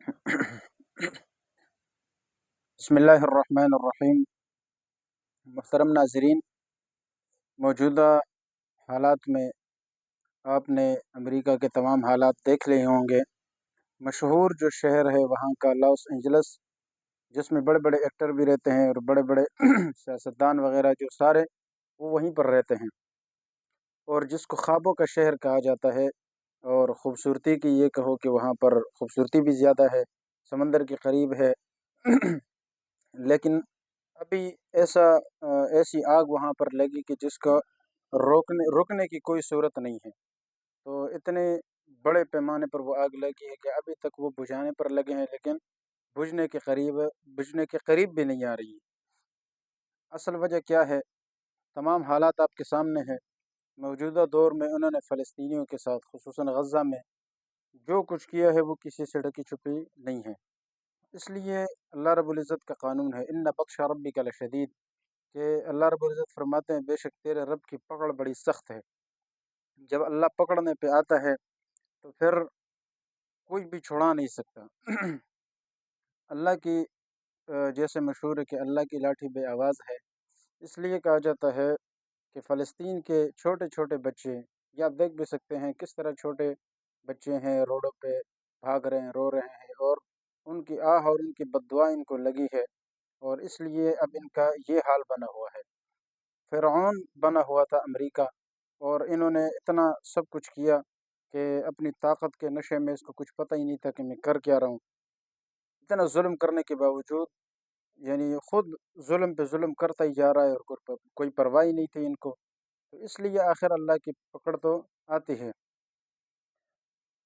بسم اللہ الرحمن الرحیم۔ محترم ناظرین، موجودہ حالات میں آپ نے امریکہ کے تمام حالات دیکھ لیے ہوں گے۔ مشہور جو شہر ہے وہاں کا لاس اینجلس، جس میں بڑے بڑے ایکٹر بھی رہتے ہیں اور بڑے بڑے سیاستدان وغیرہ جو سارے وہ وہیں پر رہتے ہیں، اور جس کو خوابوں کا شہر کہا جاتا ہے۔ اور خوبصورتی کی یہ کہو کہ وہاں پر خوبصورتی بھی زیادہ ہے، سمندر کے قریب ہے لیکن ابھی ایسی آگ وہاں پر لگی کہ جس کو رکنے کی کوئی صورت نہیں ہے۔ تو اتنے بڑے پیمانے پر وہ آگ لگی ہے کہ ابھی تک وہ بجھانے پر لگے ہیں، لیکن بجھنے کے قریب بھی نہیں آ رہی ہے۔ اصل وجہ کیا ہے؟ تمام حالات آپ کے سامنے ہے۔ موجودہ دور میں انہوں نے فلسطینیوں کے ساتھ، خصوصاً غزہ میں جو کچھ کیا ہے وہ کسی سے ڈھکی چھپی نہیں ہے۔ اس لیے اللہ رب العزت کا قانون ہے، ان بطش ربک لشدید، کہ اللہ رب العزت فرماتے ہیں بے شک تیرے رب کی پکڑ بڑی سخت ہے۔ جب اللہ پکڑنے پہ آتا ہے تو پھر کوئی بھی چھڑا نہیں سکتا۔ اللہ کی جیسے مشہور ہے کہ اللہ کی لاٹھی بے آواز ہے، اس لیے کہا جاتا ہے کہ فلسطین کے چھوٹے چھوٹے بچے، یا آپ دیکھ بھی سکتے ہیں کس طرح چھوٹے بچے ہیں روڈوں پہ بھاگ رہے ہیں، رو رہے ہیں، اور ان کی آہ اور ان کی بددعا ان کو لگی ہے، اور اس لیے اب ان کا یہ حال بنا ہوا ہے۔ فرعون بنا ہوا تھا امریکہ، اور انہوں نے اتنا سب کچھ کیا کہ اپنی طاقت کے نشے میں اس کو کچھ پتہ ہی نہیں تھا کہ میں کر کیا رہا ہوں۔ اتنا ظلم کرنے کے باوجود یعنی خود ظلم پہ ظلم کرتا ہی جا رہا ہے، اور کوئی پرواہ ہی نہیں تھی ان کو، تو اس لیے آخر اللہ کی پکڑ تو آتی ہے۔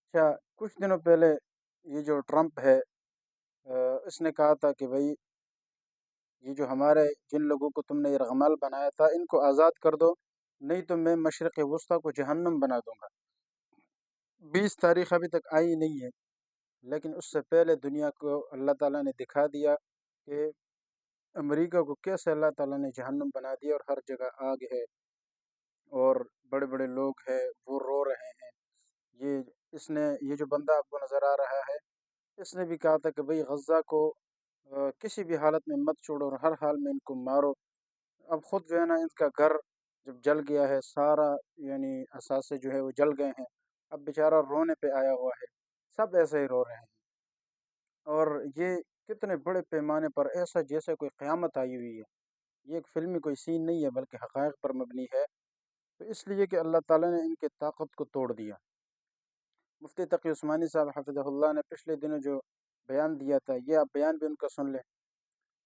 اچھا، کچھ دنوں پہلے یہ جو ٹرمپ ہے، اس نے کہا تھا کہ بھائی یہ جو ہمارے جن لوگوں کو تم نے یرغمال بنایا تھا ان کو آزاد کر دو، نہیں تو میں مشرق وسطیٰ کو جہنم بنا دوں گا۔ 20 تاریخ ابھی تک آئی نہیں ہے، لیکن اس سے پہلے دنیا کو اللہ تعالیٰ نے دکھا دیا کہ امریکہ کو کیسے اللہ تعالیٰ نے جہنم بنا دیا، اور ہر جگہ آگ ہے، اور بڑے بڑے لوگ ہیں وہ رو رہے ہیں۔ یہ جو بندہ آپ کو نظر آ رہا ہے، اس نے بھی کہا تھا کہ بھئی غزہ کو کسی بھی حالت میں مت چھوڑو اور ہر حال میں ان کو مارو۔ اب خود جو ہے نا، ان کا گھر جب جل گیا ہے سارا، یعنی اثاثے جو ہے وہ جل گئے ہیں، اب بیچارہ رونے پہ آیا ہوا ہے، سب ایسے ہی رو رہے ہیں۔ اور یہ کتنے بڑے پیمانے پر ایسا جیسے کوئی قیامت آئی ہوئی ہے، یہ ایک فلمی کوئی سین نہیں ہے بلکہ حقائق پر مبنی ہے، تو اس لیے کہ اللہ تعالیٰ نے ان کی طاقت کو توڑ دیا۔ مفتی تقی عثمانی صاحب حفظہ اللہ نے پچھلے دنوں جو بیان دیا تھا، یہ آپ بیان بھی ان کا سن لیں۔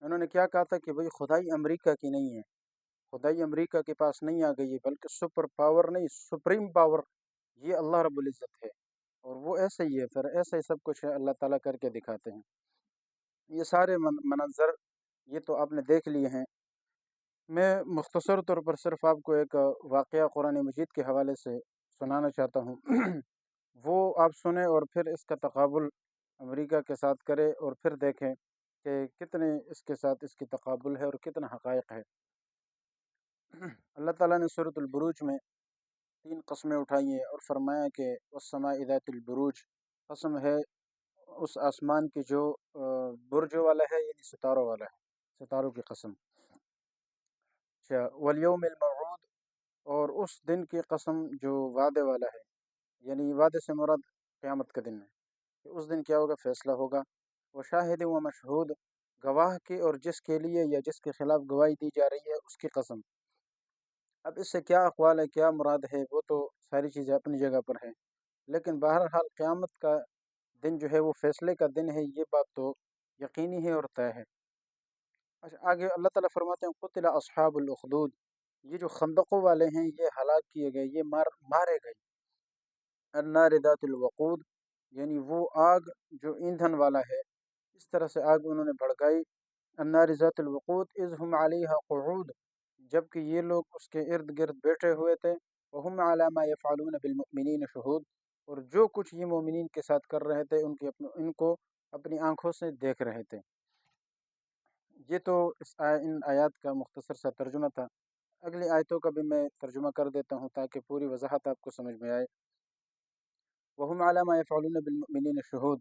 انہوں نے کیا کہا تھا کہ بھئی خدائی امریکہ کی نہیں ہے، خدائی امریکہ کے پاس نہیں آ گئی ہے، بلکہ سپر پاور نہیں، سپریم پاور یہ اللہ رب العزت ہے، اور وہ ایسے ہی ہے، پھر ایسا ہی سب کچھ ہے، اللہ تعالیٰ کر کے دکھاتے ہیں۔ یہ سارے مناظر یہ تو آپ نے دیکھ لیے ہیں۔ میں مختصر طور پر صرف آپ کو ایک واقعہ قرآن مجید کے حوالے سے سنانا چاہتا ہوں، وہ آپ سنیں اور پھر اس کا تقابل امریکہ کے ساتھ کرے، اور پھر دیکھیں کہ کتنے اس کے ساتھ اس کی تقابل ہے اور کتنا حقائق ہے۔ اللہ تعالیٰ نے سورۃ البروج میں 3 قسمیں اٹھائی ہیں اور فرمایا کہ والسماء ذات البروج، قسم ہے اس آسمان کی جو برجوں والا ہے، یعنی ستاروں والا ہے، ستاروں کی قسم۔ اچھا، والیوم الموعود، اور اس دن کی قسم جو وعدے والا ہے، یعنی وعدے سے مراد قیامت کا دن ہے، کہ اس دن کیا ہوگا، فیصلہ ہوگا۔ وہ شاہد و مشہود، گواہ کی اور جس کے لیے یا جس کے خلاف گواہی دی جا رہی ہے اس کی قسم۔ اب اس سے کیا اقوال ہے، کیا مراد ہے، وہ تو ساری چیزیں اپنی جگہ پر ہیں، لیکن بہرحال قیامت کا دن جو ہے وہ فیصلے کا دن ہے، یہ بات تو یقینی ہے اور طے ہے۔ اچھا، آگے اللہ تعالیٰ فرماتے ہیں قتل اصحاب الاخدود، یہ جو خندقوں والے ہیں یہ ہلاک کیے گئے، یہ مارے گئے۔ النار ذات الوقود، یعنی وہ آگ جو ایندھن والا ہے، اس طرح سے آگ انہوں نے بھڑکائی۔ النار ذات الوقود اذ هم علیہا قعود، جبکہ یہ لوگ اس کے ارد گرد بیٹھے ہوئے تھے۔ وهم علی ما یفعلون بالمؤمنین شہود، اور جو کچھ یہ مومنین کے ساتھ کر رہے تھے ان کو اپنی آنکھوں سے دیکھ رہے تھے۔ یہ تو ان آیات کا مختصر سا ترجمہ تھا۔ اگلی آیتوں کا بھی میں ترجمہ کر دیتا ہوں تاکہ پوری وضاحت آپ کو سمجھ میں آئے۔ وَهُمْ عَلَى مَا يَفْعَلُونَ بِالْمُؤْمِنِينَ شُهُودٌ،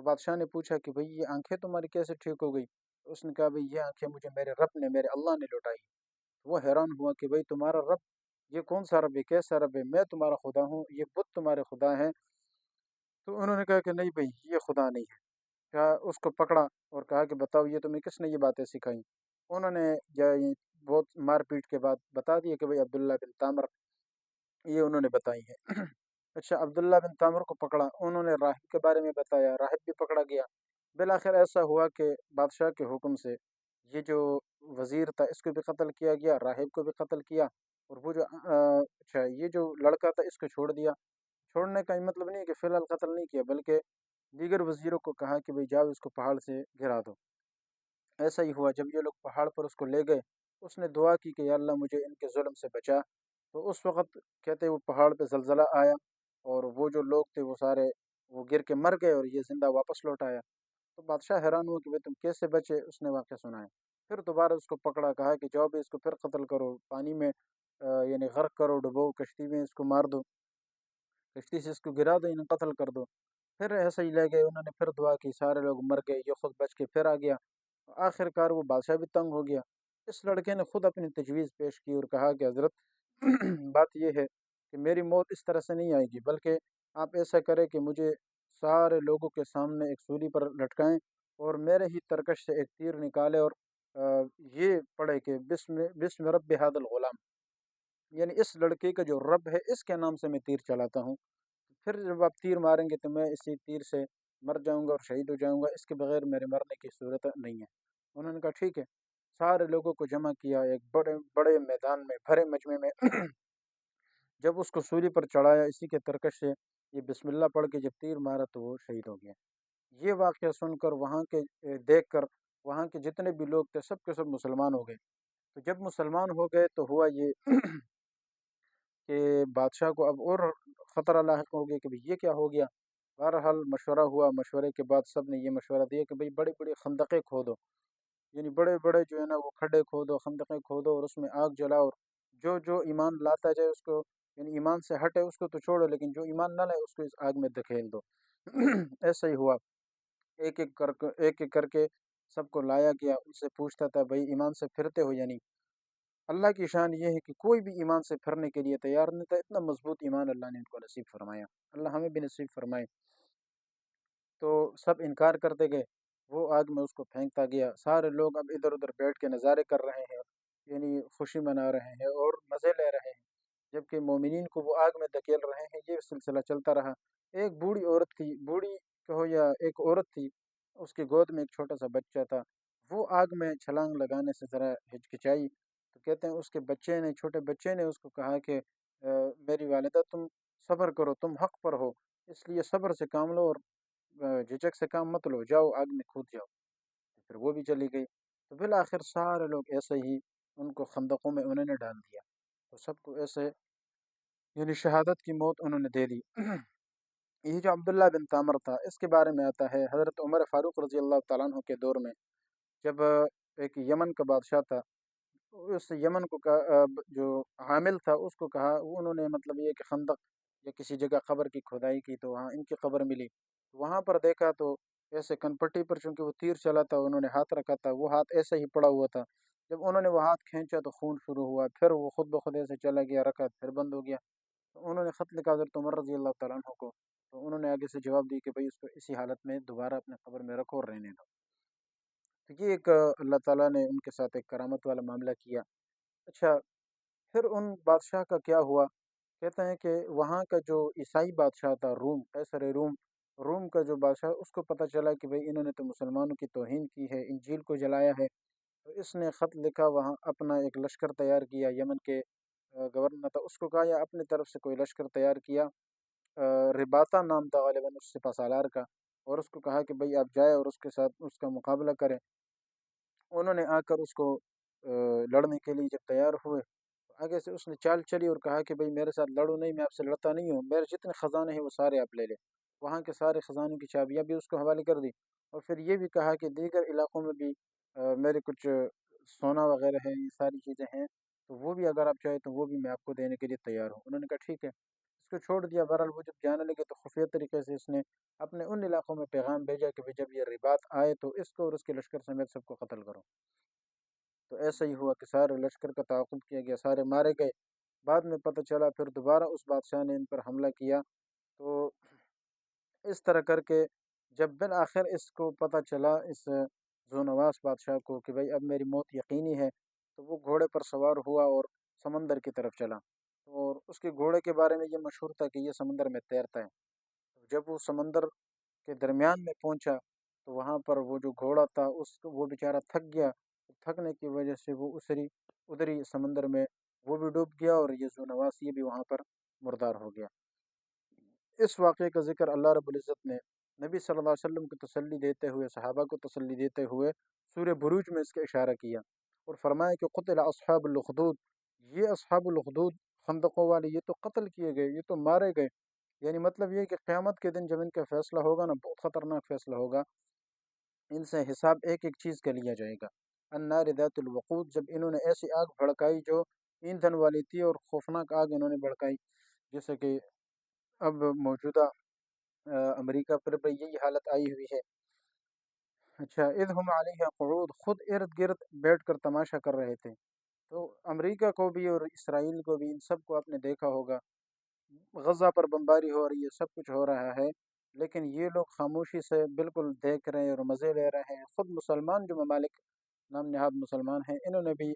تو بادشاہ نے پوچھا کہ بھئی یہ آنکھیں تمہاری کیسے ٹھیک ہو گئی؟ تو اس نے کہا بھئی یہ آنکھیں مجھے میرے رب نے، میرے اللہ نے لوٹائی۔ وہ حیران ہوا کہ بھئی تمہارا رب یہ کون سا رب ہے، کیسا رب ہے؟ میں تمہارا خدا ہوں، یہ بت تمہارے خدا ہیں؟ تو انہوں نے کہا کہ نہیں بھئی یہ خدا نہیں ہے۔ کہا اس کو پکڑا اور کہا کہ بتاؤ یہ تمہیں کس نے یہ باتیں سکھائیں؟ انہوں نے بہت مار پیٹ کے بعد بتا دیا کہ بھئی عبداللہ بن تامر یہ انہوں نے بتائی ہے۔ اچھا، عبداللہ بن تامر کو پکڑا، انہوں نے راہب کے بارے میں بتایا، راہب بھی پکڑا گیا۔ بالآخر ایسا ہوا کہ بادشاہ کے حکم سے یہ جو وزیر تھا اس کو بھی قتل کیا گیا، راہب کو بھی قتل کیا، اور وہ جو اچھا یہ جو لڑکا تھا اس کو چھوڑ دیا۔ چھوڑنے کا یہ مطلب نہیں ہے کہ فی الحال قتل نہیں کیا، بلکہ دیگر وزیروں کو کہا کہ بھئی جاؤ اس کو پہاڑ سے گرا دو۔ ایسا ہی ہوا، جب یہ لوگ پہاڑ پر اس کو لے گئے، اس نے دعا کی کہ یا اللہ مجھے ان کے ظلم سے بچا۔ تو اس وقت کہتے وہ پہاڑ پہ زلزلہ آیا، اور وہ جو لوگ تھے وہ سارے وہ گر کے مر گئے، اور یہ زندہ واپس لوٹ آیا۔ تو بادشاہ حیران ہوا کہ بھئی تم کیسے بچے؟ اس نے واقعہ سنایا۔ پھر دوبارہ اس کو پکڑا، کہا کہ جاؤ بھی اس کو پھر قتل کرو، پانی میں یعنی غرق کرو، ڈبو، کشتی میں اس کو مار دو، کشتی سے اس کو گرا دو، انہیں قتل کر دو۔ پھر ایسے ہی لے گئے، انہوں نے پھر دعا کی، سارے لوگ مر گئے، یہ خود بچ کے پھر آ گیا۔ آخر کار وہ بادشاہ بھی تنگ ہو گیا۔ اس لڑکے نے خود اپنی تجویز پیش کی اور کہا کہ حضرت بات یہ ہے کہ میری موت اس طرح سے نہیں آئے گی، بلکہ آپ ایسا کریں کہ مجھے سارے لوگوں کے سامنے ایک سولی پر لٹکائیں، اور میرے ہی ترکش سے ایک تیر نکالے، اور یہ پڑھے کہ بسم رب ھذا الغلام، یعنی اس لڑکے کا جو رب ہے اس کے نام سے میں تیر چلاتا ہوں۔ پھر جب آپ تیر ماریں گے تو میں اسی تیر سے مر جاؤں گا اور شہید ہو جاؤں گا، اس کے بغیر میرے مرنے کی صورت نہیں ہے۔ انہوں نے کہا ٹھیک ہے۔ سارے لوگوں کو جمع کیا ایک بڑے بڑے میدان میں، بھرے مجمع میں۔ جب اس کو سولی پر چڑھایا، اسی کے ترکش سے یہ بسم اللہ پڑھ کے جب تیر مارا تو وہ شہید ہو گیا۔ یہ واقعہ سن کر وہاں کے دیکھ کر وہاں کے جتنے بھی لوگ تھے سب کے سب مسلمان ہو گئے۔ تو جب مسلمان ہو گئے تو ہوا یہ کہ بادشاہ کو اب اور خطرہ لاحق ہو گیا کہ بھئی یہ کیا ہو گیا۔ بہرحال مشورہ ہوا، مشورے کے بعد سب نے یہ مشورہ دیا کہ بھئی بڑی بڑی خندقیں کھودو، یعنی بڑے بڑے جو ہے نا وہ کھڈے کھودو، خندقیں کھودو، اور اس میں آگ جلاؤ، اور جو جو ایمان لاتا جائے اس کو، یعنی ایمان سے ہٹے اس کو تو چھوڑو، لیکن جو ایمان نہ لائے اس کو اس آگ میں دھکیل دو۔ ایسا ہی ہوا، ایک ایک کر کے سب کو لایا گیا، ان سے پوچھتا تھا بھئی ایمان سے پھرتے ہو یا نہیں؟ اللہ کی شان یہ ہے کہ کوئی بھی ایمان سے پھرنے کے لیے تیار نہیں تھا، اتنا مضبوط ایمان اللہ نے ان کو نصیب فرمایا۔ اللہ ہمیں بھی نصیب فرمائے۔ تو سب انکار کرتے گئے، وہ آگ میں اس کو پھینکتا گیا۔ سارے لوگ اب ادھر ادھر بیٹھ کے نظارے کر رہے ہیں، یعنی خوشی منا رہے ہیں اور مزے لے رہے ہیں، جبکہ مومنین کو وہ آگ میں دھکیل رہے ہیں۔ یہ سلسلہ چلتا رہا۔ ایک بوڑھی عورت تھی، بوڑھی کہو یا ایک عورت تھی، اس کی گود میں ایک چھوٹا سا بچہ تھا۔ وہ آگ میں چھلانگ لگانے سے ذرا ہچکچائی، تو کہتے ہیں اس کے بچے نے، چھوٹے بچے نے اس کو کہا کہ میری والدہ تم صبر کرو، تم حق پر ہو، اس لیے صبر سے کام لو، اور جھجک سے کام مت لو، جاؤ آگ میں کھود جاؤ۔ تو پھر وہ بھی چلی گئی۔ تو بالآخر سارے لوگ ایسے ہی ان کو خندقوں میں انہوں نے ڈال دیا، تو سب کو ایسے یعنی شہادت کی موت انہوں نے دے دی۔ یہ جو عبداللہ بن تامر تھا اس کے بارے میں آتا ہے حضرت عمر فاروق رضی اللہ تعالیٰ عنہ کے دور میں، جب ایک یمن کا بادشاہ تھا، اس یمن کو جو حامل تھا اس کو کہا، انہوں نے مطلب یہ کہ خندق یا کسی جگہ قبر کی کھدائی کی تو وہاں ان کی قبر ملی۔ وہاں پر دیکھا تو ایسے کنپٹی پر، چونکہ وہ تیر چلا تھا، انہوں نے ہاتھ رکھا تھا، وہ ہاتھ ایسے ہی پڑا ہوا تھا۔ جب انہوں نے وہ ہاتھ کھینچا تو خون شروع ہوا، پھر وہ خود بخود ایسے چلا گیا، رکھا پھر بند ہو گیا۔ تو انہوں نے خط لکھا حضرت عمر رضی اللہ تعالیٰ عنہ کو، تو انہوں نے آگے سے جواب دی کہ بھئی اس کو اسی حالت میں دوبارہ اپنے قبر میں رکھو اور رہنے دو۔ تو یہ ایک اللہ تعالیٰ نے ان کے ساتھ ایک کرامت والا معاملہ کیا۔ اچھا، پھر ان بادشاہ کا کیا ہوا؟ کہتے ہیں کہ وہاں کا جو عیسائی بادشاہ تھا، روم، قیصر روم، روم کا جو بادشاہ، اس کو پتہ چلا کہ بھئی انہوں نے تو مسلمانوں کی توہین کی ہے، انجیل کو جلایا ہے۔ تو اس نے خط لکھا، وہاں اپنا ایک لشکر تیار کیا، یمن کے گورنر تھا، اس کو کہا یا اپنی طرف سے کوئی لشکر تیار کیا، رباطہ نام تھا غالباً اس سپہ سالار کا، اور اس کو کہا کہ بھئی آپ جائے اور اس کے ساتھ اس کا مقابلہ کریں۔ انہوں نے آ کر اس کو لڑنے کے لیے جب تیار ہوئے، آگے سے اس نے چال چلی اور کہا کہ بھئی میرے ساتھ لڑو نہیں، میں آپ سے لڑتا نہیں ہوں، میرے جتنے خزانے ہیں وہ سارے آپ لے لیں۔ وہاں کے سارے خزانوں کی چابیاں بھی اس کو حوالے کر دی، اور پھر یہ بھی کہا کہ دیگر علاقوں میں بھی میرے کچھ سونا وغیرہ ہے، یہ ساری چیزیں ہیں، تو وہ بھی اگر آپ چاہیں تو وہ بھی میں آپ کو دینے کے لیے تیار ہوں۔ انہوں نے کہا ٹھیک ہے۔ کو چھوڑ دیا۔ بہرحال وہ جب جانے لگے تو خفیہ طریقے سے اس نے اپنے ان علاقوں میں پیغام بھیجا کہ جب یہ رباط آئے تو اس کو اور اس کے لشکر سمیت سب کو قتل کرو۔ تو ایسا ہی ہوا کہ سارے لشکر کا تعاقب کیا گیا، سارے مارے گئے۔ بعد میں پتہ چلا پھر دوبارہ اس بادشاہ نے ان پر حملہ کیا۔ تو اس طرح کر کے جب بالآخر اس کو پتہ چلا اس ذو نواس بادشاہ کو کہ بھائی اب میری موت یقینی ہے، تو وہ گھوڑے پر سوار ہوا اور سمندر کی طرف چلا۔ اور اس کے گھوڑے کے بارے میں یہ مشہور تھا کہ یہ سمندر میں تیرتا ہے۔ جب وہ سمندر کے درمیان میں پہنچا تو وہاں پر وہ جو گھوڑا تھا وہ بیچارہ تھک گیا، تھکنے کی وجہ سے وہ ادھری سمندر میں وہ بھی ڈوب گیا، اور یہ ذو نواس یہ بھی وہاں پر مردار ہو گیا۔ اس واقعے کا ذکر اللہ رب العزت نے نبی صلی اللہ علیہ وسلم کو تسلی دیتے ہوئے، صحابہ کو تسلی دیتے ہوئے سورہ بروج میں اس کا اشارہ کیا، اور فرمایا کہ قتل اصحاب الاخدود، یہ اصحاب الاخدود خندقوں والے یہ تو قتل کیے گئے، یہ تو مارے گئے۔ یعنی مطلب یہ کہ قیامت کے دن جب ان کا فیصلہ ہوگا نا، بہت خطرناک فیصلہ ہوگا، ان سے حساب ایک ایک چیز کا لیا جائے گا۔ النار ذات الوقود، جب انہوں نے ایسی آگ بھڑکائی جو ایندھن والی تھی، اور خوفناک آگ انہوں نے بھڑکائی، جیسے کہ اب موجودہ امریکہ پر بھی یہی حالت آئی ہوئی ہے۔ اچھا، اذ ہم علیہ قعود، خود ارد گرد بیٹھ کر تماشا کر رہے تھے۔ تو امریکہ کو بھی اور اسرائیل کو بھی، ان سب کو آپ نے دیکھا ہوگا، غزہ پر بمباری ہو رہی ہے، سب کچھ ہو رہا ہے، لیکن یہ لوگ خاموشی سے بالکل دیکھ رہے ہیں اور مزے لے رہے ہیں۔ خود مسلمان جو ممالک نام نہاد مسلمان ہیں، انہوں نے بھی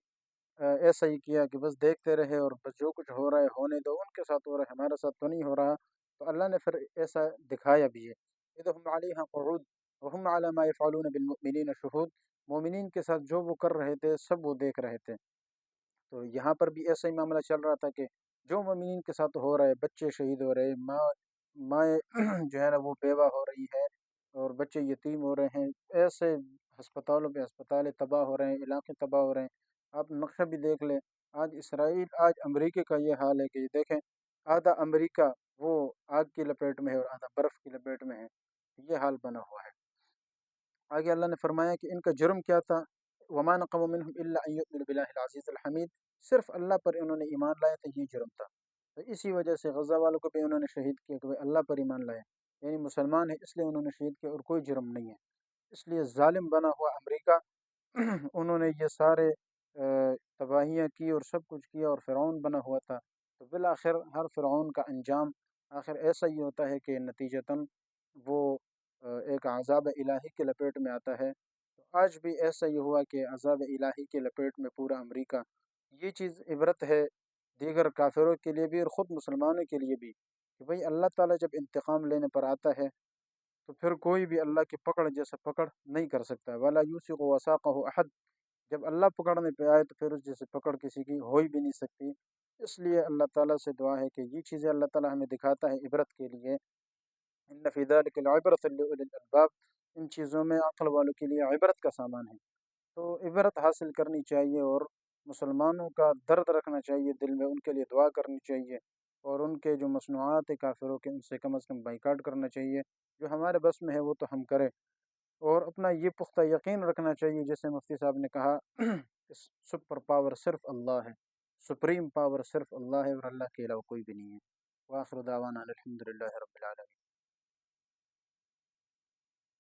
ایسا ہی کیا کہ بس دیکھتے رہے، اور بس جو کچھ ہو رہا ہے ہونے دو، ان کے ساتھ ہو رہا ہے، ہمارے ساتھ تو نہیں ہو رہا۔ تو اللہ نے پھر ایسا دکھایا بھی ہے، اذ ہم علیہا قعود وہم علی ما یفعلون بالمؤمنین شہود، مومنین کے ساتھ جو وہ کر رہے تھے سب وہ دیکھ رہے تھے۔ تو یہاں پر بھی ایسا ہی معاملہ چل رہا تھا کہ جو مومنین کے ساتھ ہو رہا ہے، بچے شہید ہو رہے، مائیں جو ہے نا وہ بیوہ ہو رہی ہے، اور بچے یتیم ہو رہے ہیں، ایسے ہسپتالوں پہ ہسپتالیں تباہ ہو رہے ہیں، علاقے تباہ ہو رہے ہیں۔ آپ نقشہ بھی دیکھ لیں، آج اسرائیل، آج امریکہ کا یہ حال ہے کہ یہ دیکھیں، آدھا امریکہ وہ آگ کی لپیٹ میں ہے اور آدھا برف کی لپیٹ میں ہے، یہ حال بنا ہوا ہے۔ آگے اللہ نے فرمایا کہ ان کا جرم کیا تھا، وما نقموا منهم الا ان يؤمنوا بالله العزیز الحمید، صرف اللہ پر انہوں نے ایمان لائے تھے، یہ جرم تھا۔ تو اسی وجہ سے غزہ والوں کو بھی انہوں نے شہید کیا کہ وہ اللہ پر ایمان لائے، یعنی مسلمان ہے اس لیے انہوں نے شہید کیا، اور کوئی جرم نہیں ہے۔ اس لیے ظالم بنا ہوا امریکہ انہوں نے یہ سارے تباہیاں کی اور سب کچھ کیا، اور فرعون بنا ہوا تھا۔ تو بالآخر ہر فرعون کا انجام آخر ایسا ہی ہوتا ہے کہ نتیجتاً وہ ایک عذاب الہی کے لپیٹ میں آتا ہے۔ تو آج بھی ایسا ہی ہوا کہ عذاب الہی کے لپیٹ میں پورا امریکہ۔ یہ چیز عبرت ہے دیگر کافروں کے لیے بھی اور خود مسلمانوں کے لیے بھی، کہ بھئی اللہ تعالیٰ جب انتقام لینے پر آتا ہے تو پھر کوئی بھی اللہ کی پکڑ جیسا پکڑ نہیں کر سکتا۔ وَلَا يُوثِقُ وَثَاقَهُ أَحَدٌ، جب اللہ پکڑنے پہ آئے تو پھر اس جیسے پکڑ کسی کی ہو ہی بھی نہیں سکتی۔ اس لیے اللہ تعالیٰ سے دعا ہے کہ یہ چیزیں اللہ تعالیٰ ہمیں دکھاتا ہے عبرت کے لیے۔ ان فی ذلک لعبرۃ لأولی الالباب، ان چیزوں میں عقل والوں کے لیے عبرت کا سامان ہے۔ تو عبرت حاصل کرنی چاہیے، اور مسلمانوں کا درد رکھنا چاہیے دل میں، ان کے لیے دعا کرنی چاہیے، اور ان کے جو مصنوعات کافروں کے ان سے کم از کم بائیکاٹ کرنا چاہیے۔ جو ہمارے بس میں ہے وہ تو ہم کریں، اور اپنا یہ پختہ یقین رکھنا چاہیے جیسے مفتی صاحب نے کہا سپر پاور صرف اللہ ہے، سپریم پاور صرف اللہ ہے، اور اللہ کے علاوہ کوئی بھی نہیں ہے۔ وآخر دعوانا الحمد للہ رب العالمین۔